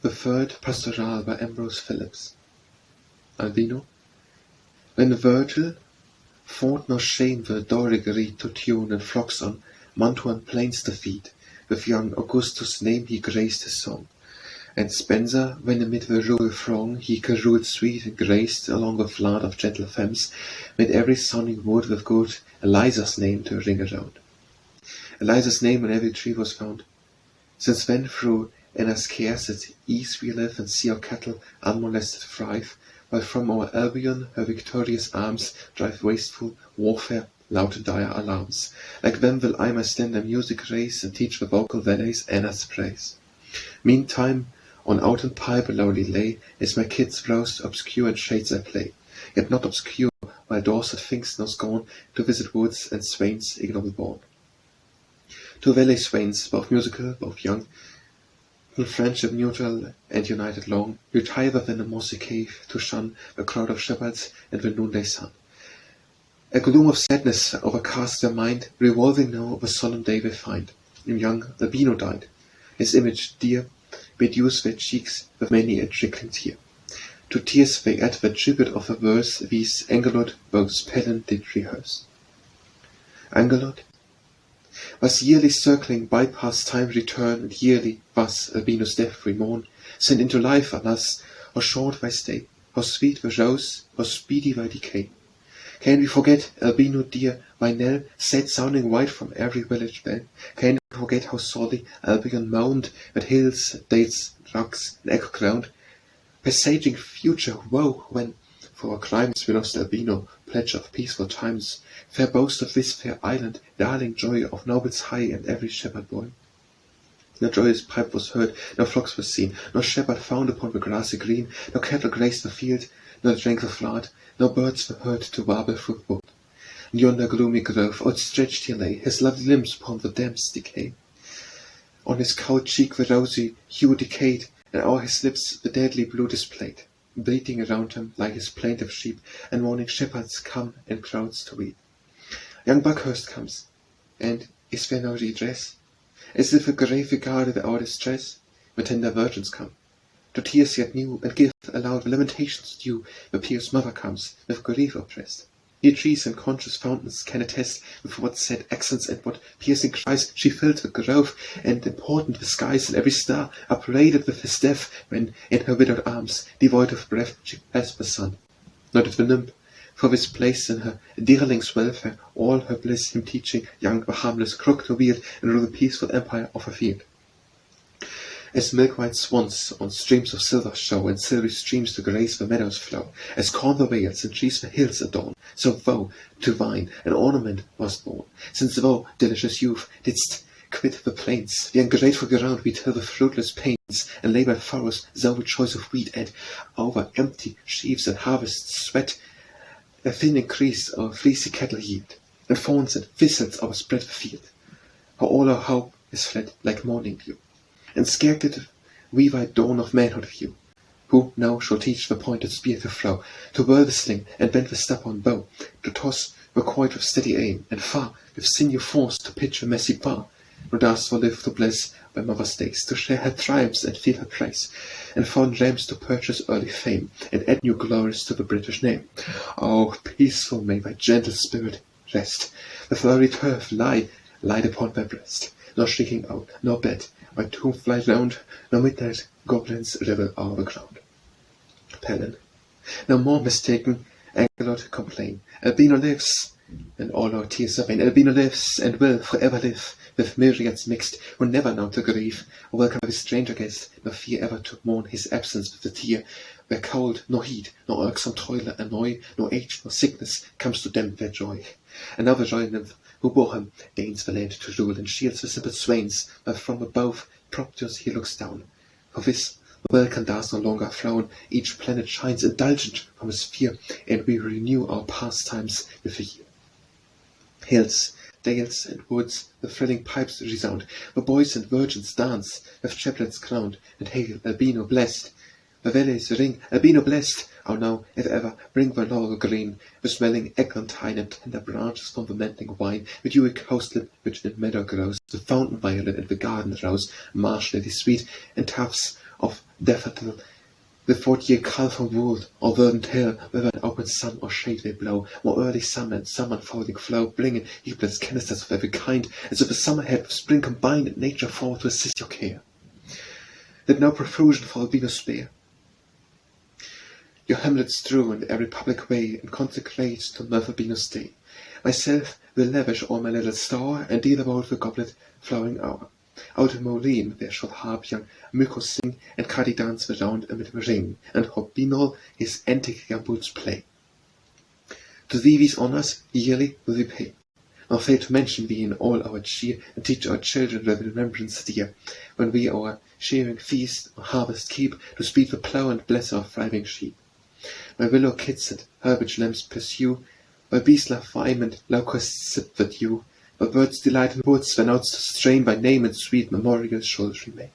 The third Pastoral by Ambrose Phillips. Albino. When Virgil thought no shame the Doric reed to tune and flocks on Mantuan plains to feed, with young Augustus' name he graced his song. And Spencer, when amid the rural throng he carolled sweet and graced along the flood of gentle femmes, made every sounding wood with good Eliza's name to ring around. Eliza's name on every tree was found, since when through in our scarce ease we live and see our cattle unmolested thrive, while from our Albion her victorious arms drive wasteful warfare, loud and dire alarms. Like them will I my slender music raise and teach the vocal valleys Anna's praise. Meantime, on out and pipe lowly lay, as my kids roused obscure and shades I play, yet not obscure, while Dorset thinks no scorn to visit woods and swains ignoble born. Two valley swains, both musical, both young, in friendship mutual and united long, retire within a mossy cave to shun a crowd of shepherds and the noonday sun. A gloom of sadness overcast their mind, revolving now the solemn day they find. And young Albino died, his image dear, bedews their cheeks with many a trickling tear. To tears they add the tribute of a verse these Angelot both Pelin did rehearse. Angelot was yearly circling bypass time return, and yearly was Albino's death we mourn, sent into life alas, how short thy stay, how sweet the rose, how speedy thy decay. Can we forget, Albino dear, thy knell, sad sounding white from every village bell? Can we forget how sorely Albion moaned, that hills, dales, rocks, and echo ground, presaging future woe, when for our crimes we lost Albino, pledge of peaceful times, fair boast of this fair island, darling joy of nobles high and every shepherd boy. No joyous pipe was heard, no flocks were seen, no shepherd found upon the grassy green, no cattle graced the field, no drank the flood, no birds were heard to warble through the wood. In yonder gloomy grove outstretched he lay, his lovely limbs upon the damps decay. On his cold cheek the rosy hue decayed, and o'er his lips the deadly blue displayed. Bleating around him lie his plaintive sheep, and mourning shepherds come in crowds to weep. Young Buckhurst comes, and is there no redress? As if a grave regarded our distress, the tender virgins come, to tears yet new, and give aloud the lamentations due. The pious mother comes, with grief oppressed. Here trees and conscious fountains can attest with what sad accents and what piercing cries she filled the grove, and important the skies and every star upbraided with his death, when in her widowed arms, devoid of breath, she clasped the sun. Not if the nymph, for this place in her dearling's welfare, all her bliss him teaching, young the harmless crook to wield and rule the peaceful empire of her field. As milk-white swans on streams of silver show, and silvery streams to grace the meadows flow, as corn the vales and trees the hills adorn, so thou to vine an ornament wast born, since thou, delicious youth, didst quit the plains, the ungrateful ground we till the fruitless pains, and labour furrows thou with choice of wheat, and over empty sheaves and harvests sweat, a thin increase our fleecy cattle yield, and thorns and thistles overspread the field. How all our hope is fled like morning dew, and scarce did we thy dawn of manhood view. Who now shall teach the pointed spear to throw, to whirl the sling, and bend the stubborn bow, to toss the quoit with steady aim, and far with sinew force to pitch the messy bar? Nor darst thou live to bless thy mother's days, to share her triumphs and feel her praise, and fond rams to purchase early fame, and add new glories to the British name. Oh, peaceful may thy gentle spirit rest, the flowery turf lie light upon thy breast, nor shrieking out, nor bed, my tomb fly round, nor midnight goblins revel o'er the ground. Pelin. No more mistaken, Angelot complain. Albino lives, and all our tears are vain. Albino lives, and will forever live, with myriads mixed, who never know to grieve, or welcome his stranger guest, nor fear ever to mourn his absence with a tear, where cold, nor heat, nor irksome toiler annoy, nor age, nor sickness comes to damp their joy. Another royal nymph, who bore him, deigns the land to rule, and shields the simple swains, while from above Proptius he looks down. For this the welkin darts no longer flown, each planet shines indulgent from his sphere, and we renew our pastimes with the year. Hills, dales, and woods, the thrilling pipes resound, the boys and virgins dance, with chaplets crowned, and hail Albino blessed. The valleys ring, Albino blessed, how now, if ever, bring the laurel green, with smelling eglantine and tender branches from the mantling vine, the dewy coastlet which in meadow grows, the fountain violet and the garden rose, marsh lily sweet, and tufts of daffodil, the 40-year cull from wood, or verdant hill, whether an open sun or shade they blow, more early summer and some unfolding flow, bringing heapless canisters of every kind, as if a summer had with spring combined and nature forward to assist your care. That no profusion for Albino spare. Your hamlet strew in every public way, and consecrate to Merthabino's day. Myself will lavish all my little store, and deal about the goblet flowing hour. Out in Moline there shall harp young Myko sing, and Cardi dance around amid the ring, and Hobbinol his antique gamboots play. To thee these honours yearly will we pay, nor fail to mention thee in all our cheer, and teach our children with remembrance dear, when we our shearing feast or harvest keep, to speed the plough and bless our thriving sheep. My willow kids and herbage lambs pursue, while bees love vine and locusts sip the dew, while birds delight in woods, where notes to strain by name and sweet memorials shall remain.